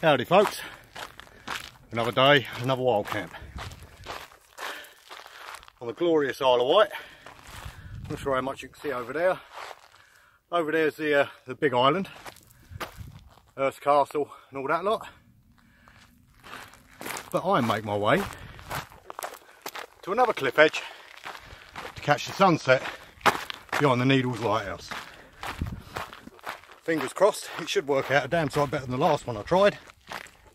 Howdy folks, another day, another wild camp on the glorious Isle of Wight. Not sure how much you can see over there. Over there's the big island, Earth's Castle and all that lot. But I make my way to another cliff edge to catch the sunset behind the Needles Lighthouse. Fingers crossed, it should work out a damn sight better than the last one I tried,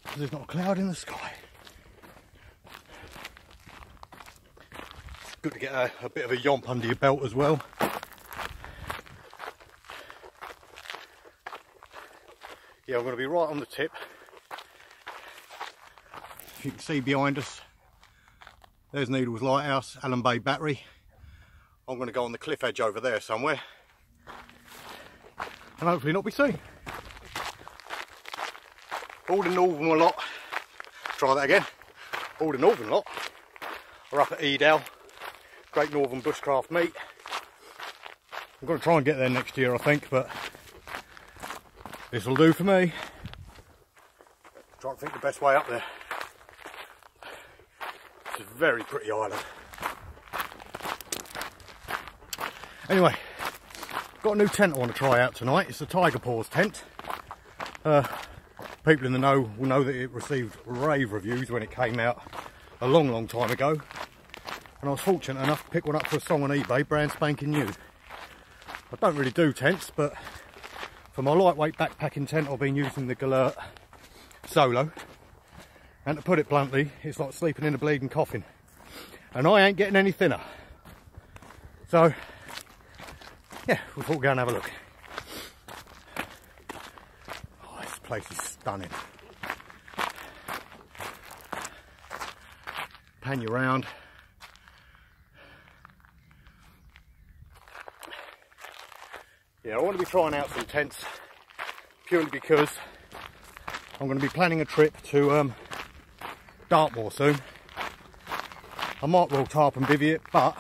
because there's not a cloud in the sky. It's good to get a bit of a yomp under your belt as well. Yeah, I'm going to be right on the tip. If you can see behind us, there's Needles Lighthouse, Allen Bay Battery. I'm going to go on the cliff edge over there somewhere and hopefully not be seen. All the northern lot, try that again, all the northern lot are up at Headon, Great Northern Bushcraft meet. I'm going to try and get there next year I think, but this will do for me. Try to think the best way up there. It's a very pretty island. Anyway, got a new tent I want to try out tonight. It's the Tiger Paws tent. People in the know will know that it received rave reviews when it came out a long time ago. And I was fortunate enough to pick one up for a song on eBay, brand spanking new. I don't really do tents, but for my lightweight backpacking tent I've been using the Galert Solo. And to put it bluntly, it's like sleeping in a bleeding coffin. And I ain't getting any thinner. So, yeah, we thought we'd go and have a look. Oh, this place is stunning. Pan you round. Yeah, I want to be trying out some tents purely because I'm going to be planning a trip to Dartmoor soon. I might well tarp and bivvy it, but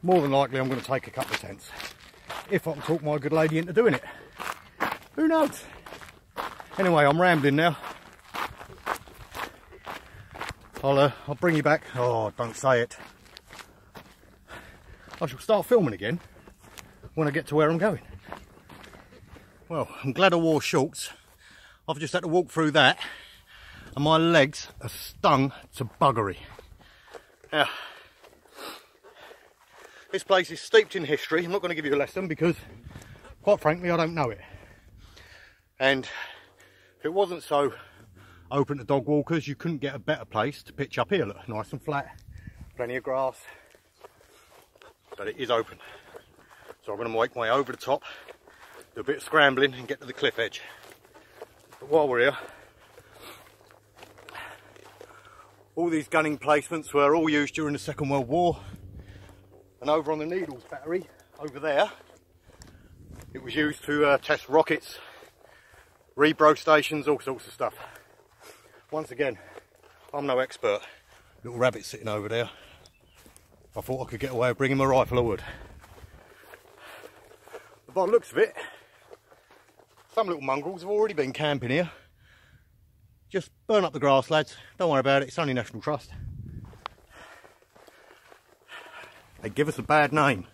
more than likely I'm going to take a couple of tents if I can talk my good lady into doing it. Who knows? Anyway, I'm rambling now. I'll bring you back. Oh, don't say it. I shall start filming again when I get to where I'm going. Well, I'm glad I wore shorts. I've just had to walk through that and my legs are stung to buggery. Now, this place is steeped in history. I'm not going to give you a lesson because, quite frankly, I don't know it. And if it wasn't so open to dog walkers, you couldn't get a better place to pitch up here. Look, nice and flat, plenty of grass, but it is open. So I'm going to make my way over the top, do a bit of scrambling and get to the cliff edge. But while we're here, all these gunning placements were all used during the Second World War. And over on the Needles battery, over there, it was used to test rockets, rebro stations, all sorts of stuff. Once again, I'm no expert. Little rabbit sitting over there. I thought I could get away with bringing my rifle, I would. But by the looks of it, some little mongrels have already been camping here. Just burn up the grass, lads. Don't worry about it, it's only National Trust. They give us a bad name.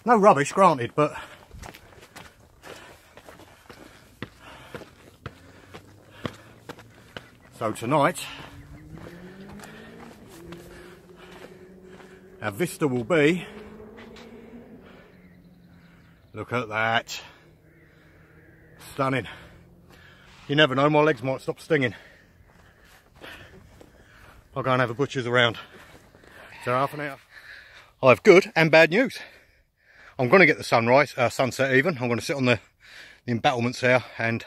No rubbish, granted, but so tonight our vista will be, look at that, stunning. You never know, my legs might stop stinging. I'll go and have a butcher's around. So half an hour. I have good and bad news. I'm going to get the sunset even. I'm going to sit on the embattlements there and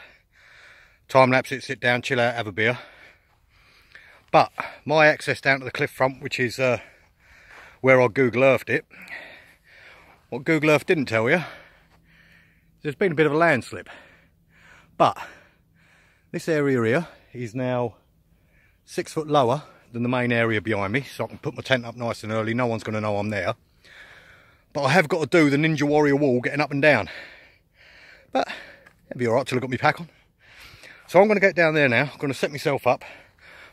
time lapse it, sit down, chill out, have a beer. But my access down to the cliff front, which is where I Google Earthed it, what Google Earth didn't tell you, there's been a bit of a landslip. But this area here is now 6 foot lower than the main area behind me, so I can put my tent up nice and early. No one's going to know I'm there. But I have got to do the Ninja Warrior wall getting up and down. But it'll be alright till I've got my pack on. So I'm going to get down there now. I'm going to set myself up.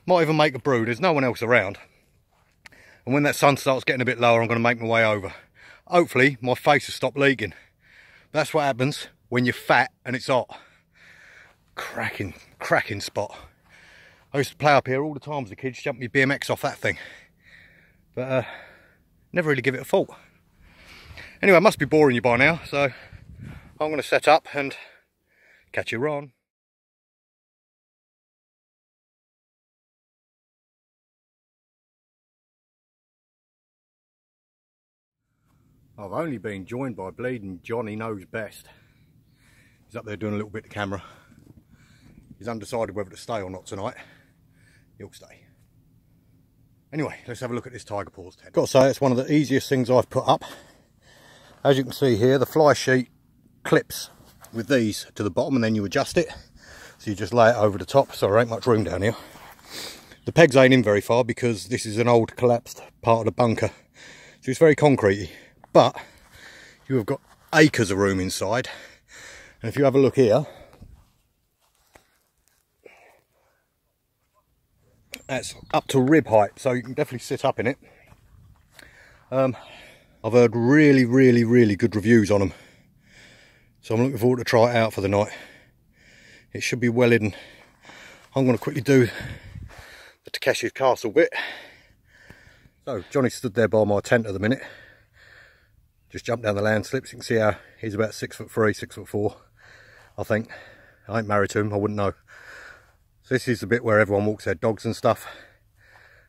Might even make a brew. There's no one else around. And when that sun starts getting a bit lower, I'm going to make my way over. Hopefully, my face will stop leaking. That's what happens when you're fat and it's hot. Cracking spot. I used to play up here all the time as a kid, jump my BMX off that thing. But never really give it a thought. Anyway, it must be boring you by now, so I'm going to set up and catch you on. I've only been joined by bleeding Johnny Knows Best. He's up there doing a little bit of camera. He's undecided whether to stay or not tonight. He'll stay. Anyway, let's have a look at this Tiger Paws tent. Got to say, it's one of the easiest things I've put up. As you can see here, the fly sheet clips with these to the bottom and then you adjust it. So you just lay it over the top, so there ain't much room down here. The pegs ain't in very far because this is an old collapsed part of the bunker. So it's very concretey. But you have got acres of room inside. And if you have a look here, that's up to rib height, so you can definitely sit up in it. I've heard really good reviews on them, so I'm looking forward to try it out for the night. It should be well hidden. I'm going to quickly do the Takeshi's Castle bit. So Johnny stood there by my tent at the minute. Just jumped down the landslips. You can see how he's about 6'3", 6'4", I think. I ain't married to him, I wouldn't know. So this is the bit where everyone walks their dogs and stuff.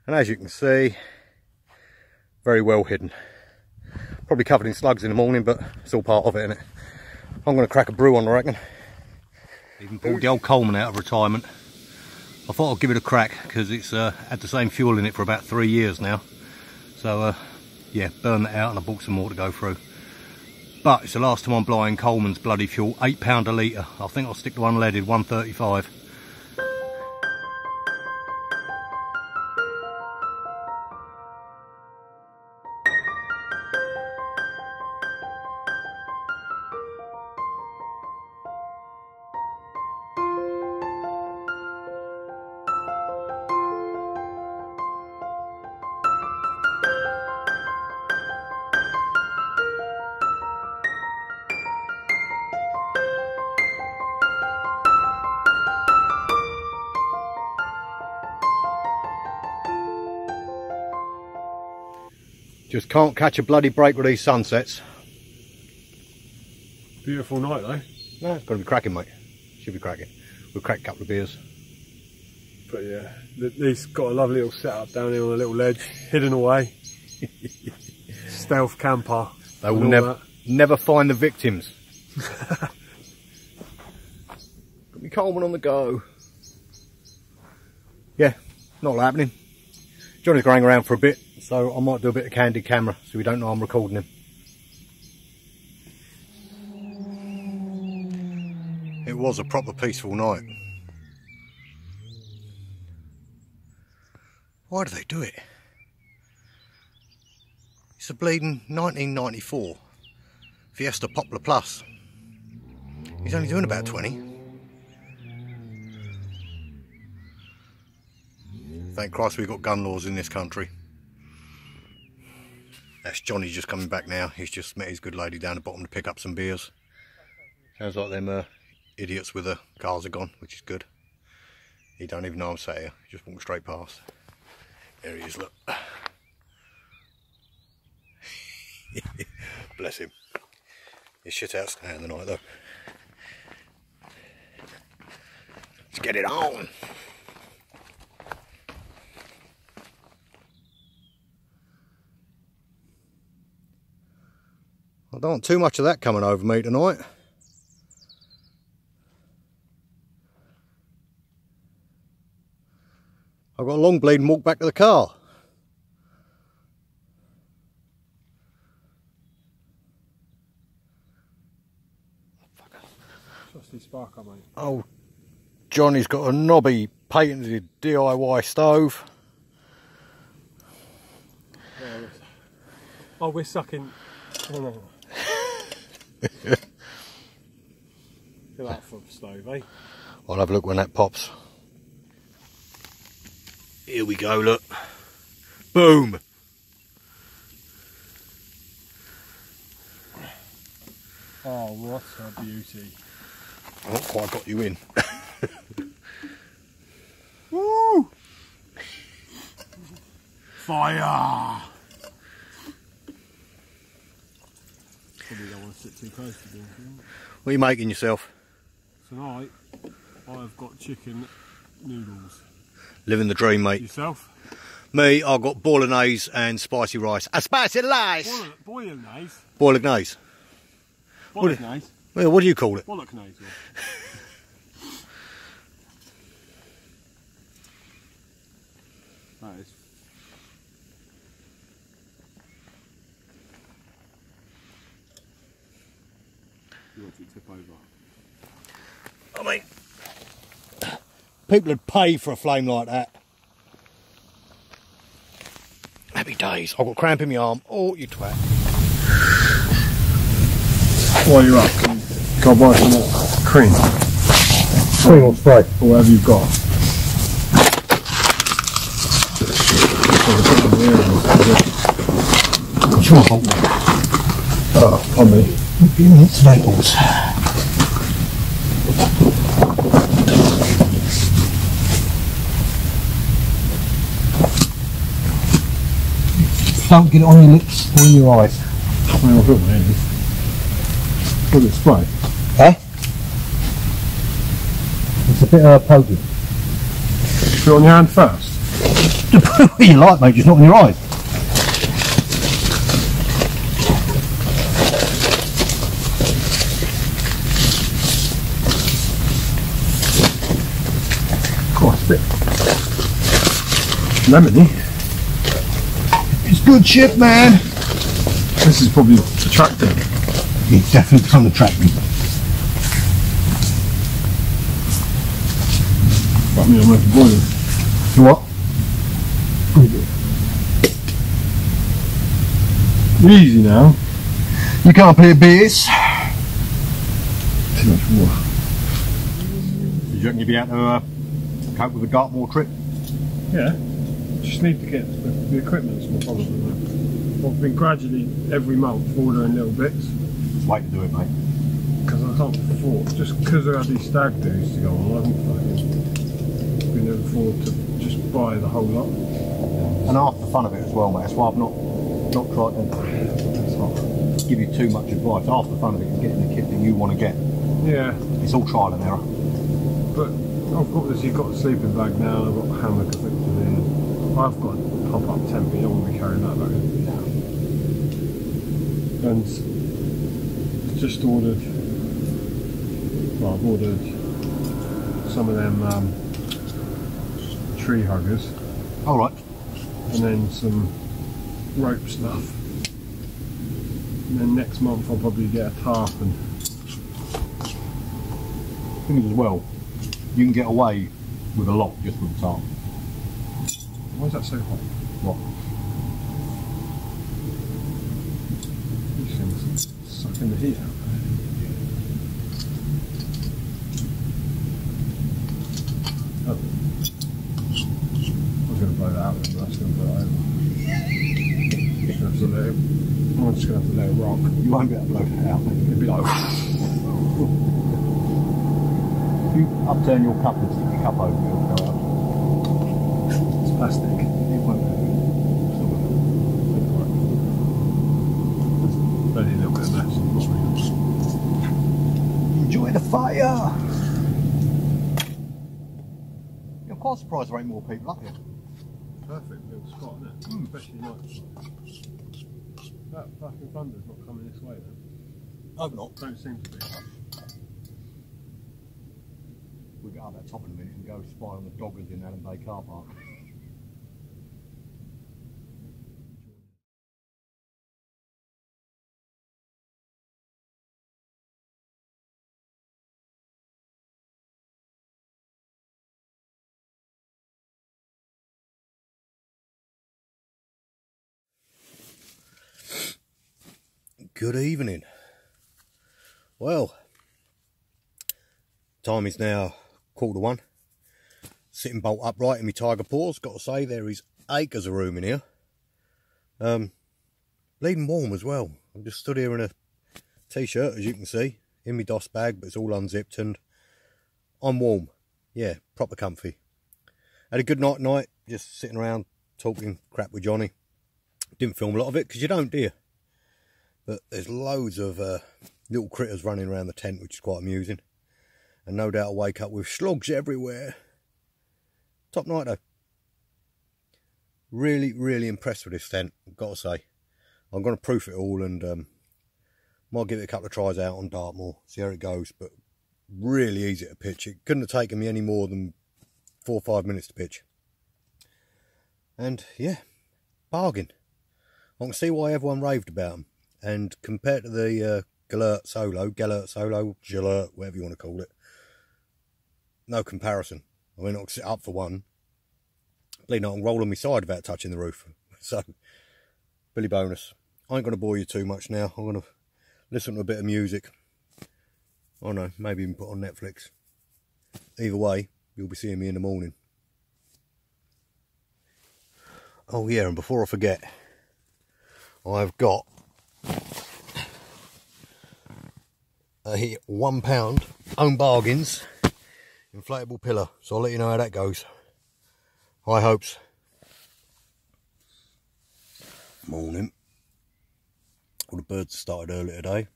And as you can see, very well hidden. Probably covered in slugs in the morning, but it's all part of it, isn't it? I'm going to crack a brew on, I reckon. Even pulled the old Coleman out of retirement. I thought I'd give it a crack because it's had the same fuel in it for about 3 years now. So yeah, burn that out and I bought some more to go through. But it's the last time I'm buying Coleman's bloody fuel, £8 a litre. I think I'll stick to unleaded, 135. Just can't catch a bloody break with these sunsets. Beautiful night though. No, it's going to be cracking, mate. Should be cracking. We'll crack a couple of beers. But yeah, these got a lovely little setup down here on a little ledge, hidden away. Stealth camper. They will never find the victims. Got me Coleman on the go. Yeah, not happening. Johnny's going around for a bit, so I might do a bit of candid camera so we don't know I'm recording him. It was a proper peaceful night. Why do they do it? It's a bleeding 1994 Fiesta Poplar Plus. He's only doing about 20. Thank Christ we've got gun laws in this country. That's Johnny just coming back now. He's just met his good lady down the bottom to pick up some beers. Sounds like them idiots with the cars are gone, which is good. He don't even know I'm sat here. He just walked straight past. There he is, look. Bless him. He's shit out staying the night though. Let's get it on. I don't want too much of that coming over me tonight. I've got a long bleeding walk back to the car. Trusty sparker, mate. Oh, Johnny's got a knobby patented DIY stove. Yeah, oh, we're sucking. Oh, no. Look at that for a stove, eh? I'll have a look when that pops. Here we go, look. Boom! Oh, what a beauty. I've not quite got you in. Woo! Fire! Probably don't want to sit too close to doing things. What are you making yourself? Tonight, I've got chicken noodles. Living the dream, mate. Yourself? Me, I've got bolognese and spicy rice. A spicy rice! Bolognese? Bolognese. Bolognese? Well, what do you call it? Bolognese. That is. You want it to tip over? I mean, people would pay for a flame like that. Happy days. I've got cramp in my arm. Oh, you twat. While you're up, can I buy some more cream? Cream or spray? Or whatever you've got. Sure. Oh, on me. Give me tomatoes. Don't get it on your lips or your eyes. I've got my hands. Was it spray? Huh? It's a bit pokey. Put it on your hand first. What you like, mate, just not on your eyes. Quite a bit lemony. It's good shit, man. This is probably attractive. It's definitely from the attracting. But me, I'm going to boil it. You what? Easy now. You can't play beers. Too much water. Do you reckon you'd be able to cope with a Dartmoor trip? Yeah. Just need to get the equipment's my problem. I've been gradually every month ordering little bits. It's a way to do it, mate. Because I can't afford, just because I had these stag do's to go on, I haven't fucking been able to afford to just buy the whole lot. And half the fun of it as well, mate. That's why I've not tried to give you too much advice. Half the fun of it is getting the kit that you want to get. Yeah. It's all trial and error. But I've got this, you've got a sleeping bag now, I've got a hammock effectively. I've got a pop-up tent, but you don't want to be carrying that back. And just ordered, well, I've ordered some of them tree huggers. All right. And then some rope stuff. And then next month I'll probably get a tarp and... Thing is as well, you can get away with a lot just with the tarp. Why is that so hot? What? These things sucking the heat out. Oh. I was going to blow that out, but that's going to blow it over. I'm just going to have to let it rock. You won't be able to blow it out. It'd be like... If you upturn your cup and stick your cup over, it'll go out. It's plastic. It won't go. Only a little bit of mess. Enjoy the fire! I'm quite surprised there ain't more people up here. Perfect little spot, isn't it? Especially night. That fucking thunder's not coming this way then. I've not. Don't seem to be. We'll get up that top in a minute and go spy on the doggers in Headon Bay car park. Good evening. Well, time is now 1:15. Sitting bolt upright in my Tiger Paws. Got to say, there is acres of room in here. Bleeding warm as well. I'm just stood here in a t-shirt, as you can see, in my DOS bag, but it's all unzipped and I'm warm. Yeah, proper comfy. Had a good night, just sitting around talking crap with Johnny. Didn't film a lot of it because you don't, do you? But there's loads of little critters running around the tent, which is quite amusing. And no doubt I'll wake up with slugs everywhere. Top night though. Really, really impressed with this tent, I've got to say. I'm going to proof it all and might give it a couple of tries out on Dartmoor, see how it goes. But really easy to pitch. It couldn't have taken me any more than 4 or 5 minutes to pitch. And yeah, bargain. I can see why everyone raved about them. And compared to the Gellert Solo, Gellert, whatever you want to call it, no comparison. I mean, I'll sit up for one. Bleeding, I can roll on my side without touching the roof. So, Billy bonus. I ain't going to bore you too much now. I'm going to listen to a bit of music. I don't know, maybe even put on Netflix. Either way, you'll be seeing me in the morning. Oh yeah, and before I forget, I've got a £1 own bargains inflatable pillar, so I'll let you know how that goes. High hopes. Morning. All the birds started early today.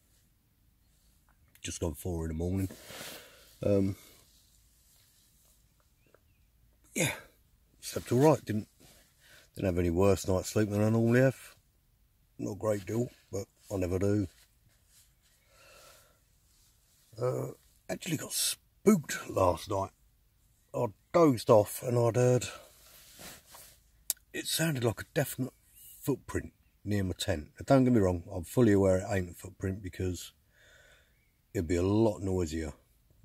Just gone 4 in the morning. Yeah, slept all right. Didn't have any worse night's sleep than I normally have. Not a great deal, but I never do. Actually got spooked last night. I dozed off and I'd heard, it sounded like a definite footprint near my tent. Now, don't get me wrong, I'm fully aware it ain't a footprint because it'd be a lot noisier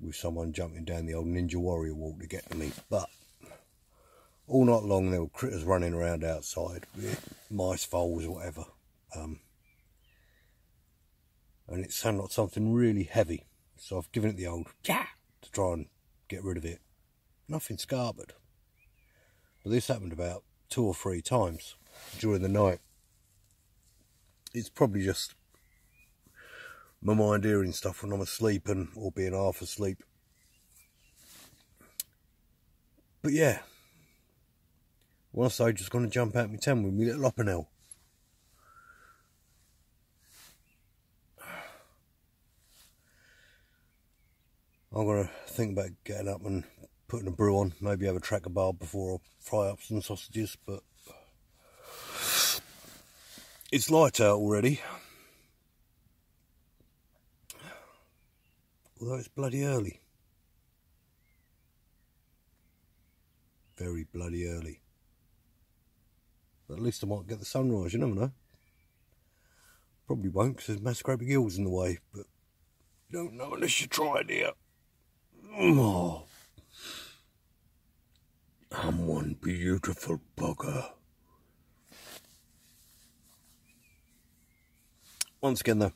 with someone jumping down the old Ninja Warrior walk to get to me. But all night long there were critters running around outside, mice, voles, or whatever. And it sounded like something really heavy. So I've given it the old yeah to try and get rid of it. Nothing scarpered. But this happened about 2 or 3 times during the night. It's probably just my mind hearing stuff when I'm asleep and or being half asleep. But yeah, when I say just going to jump out my tent with my little opinel. I'm going to think about getting up and putting a brew on, maybe have a tracker barb before I fry up some sausages, but it's light out already. Although it's bloody early. Very bloody early. But at least I might get the sunrise, you never know. Probably won't because there's massacre hills in the way, but you don't know unless you try it here. Oh, I'm one beautiful bugger. Once again though,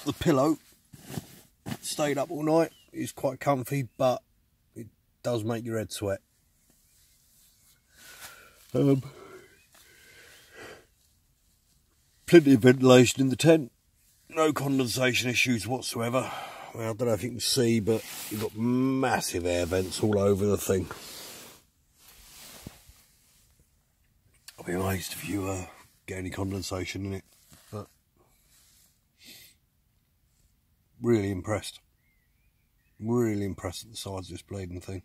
the pillow stayed up all night. It's quite comfy, but it does make your head sweat. Plenty of ventilation in the tent. No condensation issues whatsoever. Well, I don't know if you can see, but you've got massive air vents all over the thing. I'll be amazed if you get any condensation in it. But really impressed. Really impressed at the size of this bleeding thing.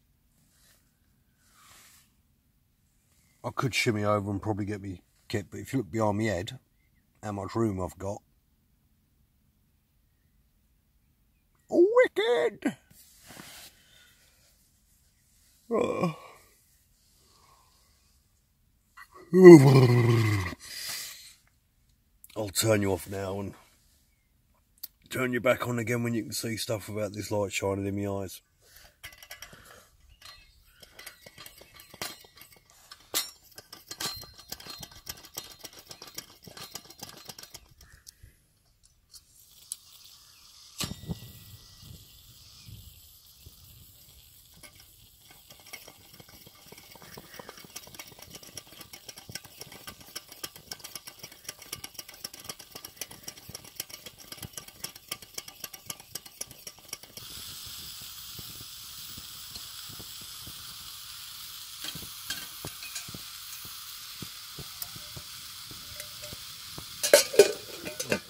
I could shimmy over and probably get me kit, but if you look behind my head, how much room I've got. Wicked! Oh. I'll turn you off now and turn you back on again when you can see stuff without this light shining in my eyes.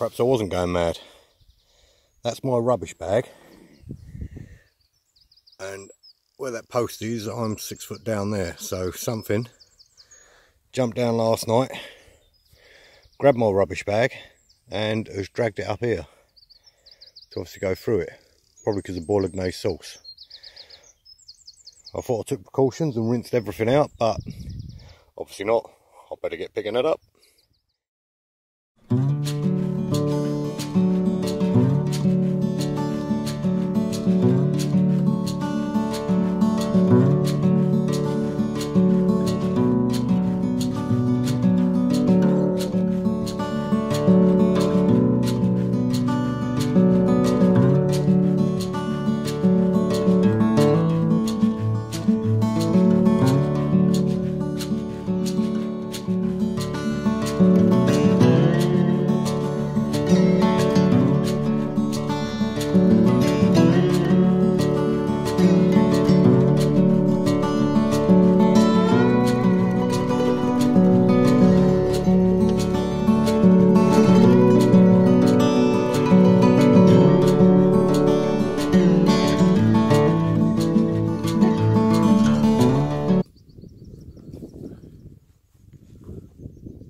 perhaps I wasn't going mad. That's my rubbish bag, and where that post is, I'm 6 foot down there, so something jumped down last night, grabbed my rubbish bag and has dragged it up here to obviously go through it, probably because of bolognese sauce. I thought I took precautions and rinsed everything out, but obviously not. I better get picking it up.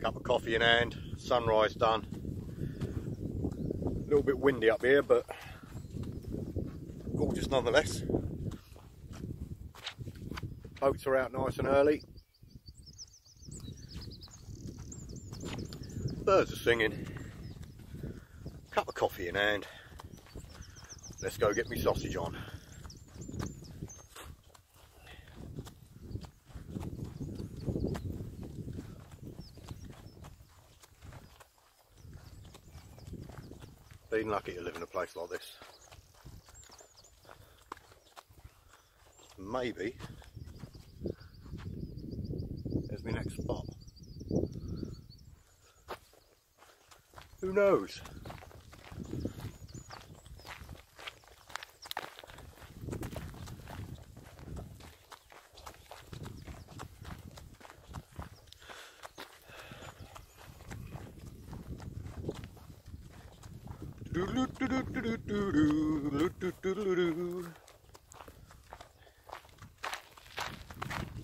Cup of coffee in hand, sunrise done. A little bit windy up here, but gorgeous nonetheless. Boats are out nice and early. Birds are singing. Cup of coffee in hand. Let's go get me sausage on. Been lucky to live in a place like this. Maybe there's my next spot. Who knows?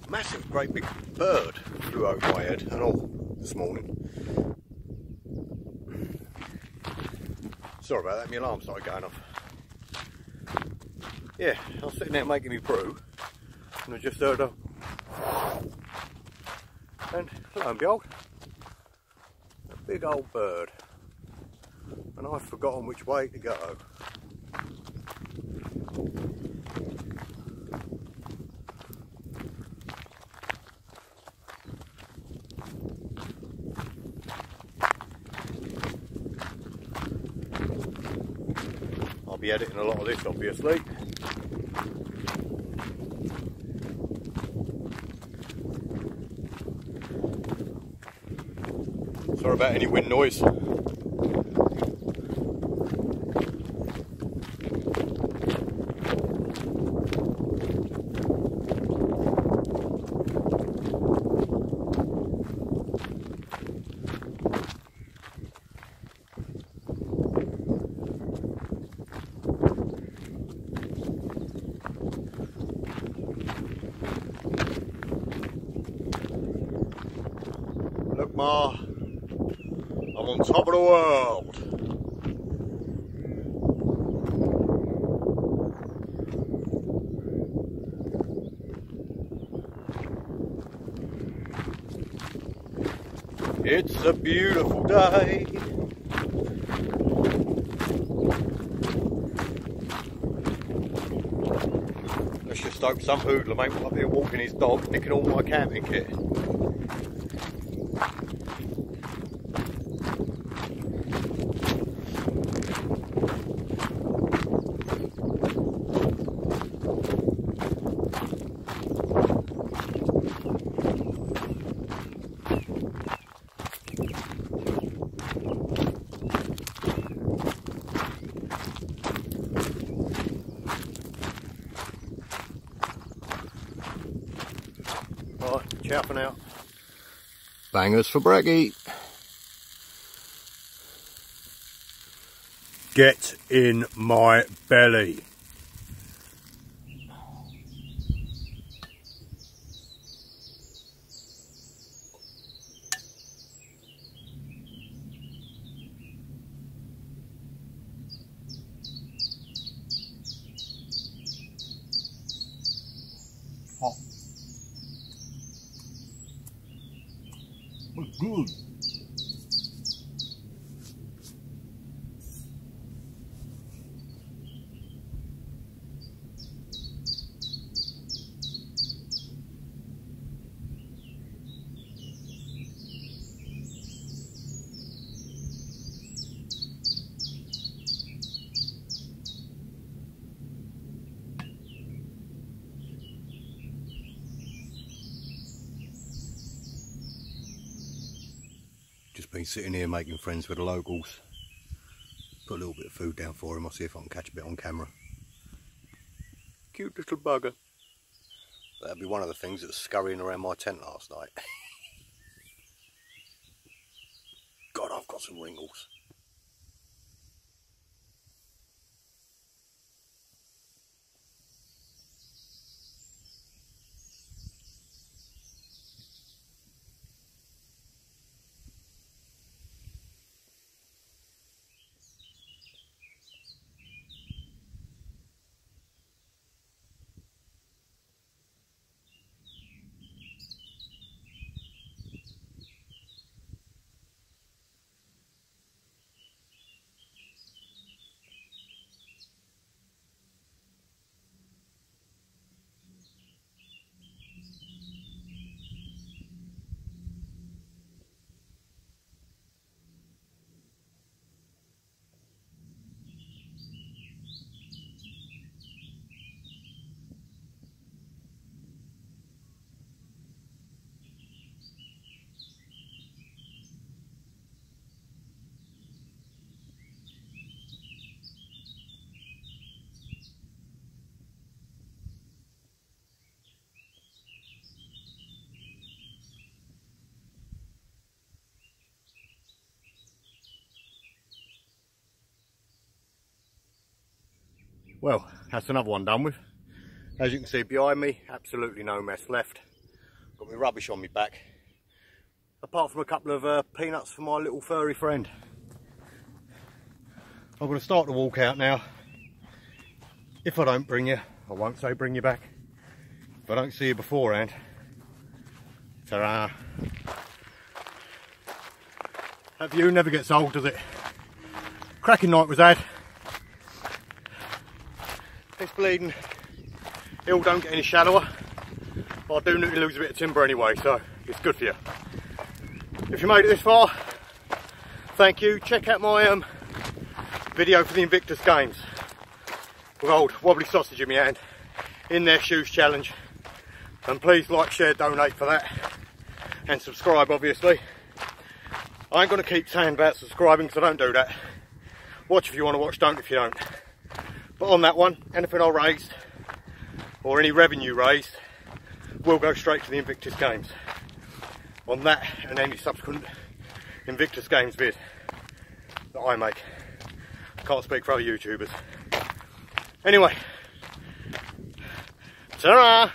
Massive, great big bird flew over my head and all this morning. Sorry about that, my alarm started going off. Yeah, I was sitting there making me brew and I just heard a... and lo and behold, a big old bird. And I've forgotten which way to go. I'll be editing a lot of this, obviously. Sorry about any wind noise. Look, Ma, I'm on top of the world. It's a beautiful day. Let's just hope some hoodlum ain't up there walking his dog, nicking all my camping kit. Right, ciao for now. Bangers for Breggy. Get in my belly. Hot. Looks good. Just been sitting here making friends with the locals. Put a little bit of food down for him. I'll see if I can catch a bit on camera. Cute little bugger. That'll be one of the things that was scurrying around my tent last night. God, I've got some wrinkles. Well, that's another one done with. As you can see behind me, absolutely no mess left. Got my rubbish on my back. Apart from a couple of peanuts for my little furry friend. I'm going to start the walk out now. If I don't bring you, I won't say bring you back. If I don't see you beforehand, ta-ra. That view never gets old, does it? Cracking night was had. This bleeding hill don't get any shallower, but I do need to lose a bit of timber anyway, so it's good for you. If you made it this far, thank you. Check out my video for the Invictus Games with old wobbly sausage in my hand in their shoes challenge, and please like, share, donate for that, and subscribe obviously. I ain't going to keep saying about subscribing because I don't do that. Watch if you want to watch, don't if you don't. But on that one, anything I raised, or any revenue raised, will go straight to the Invictus Games. On that and any subsequent Invictus Games vid that I make. Can't speak for other YouTubers. Anyway, ta-ra!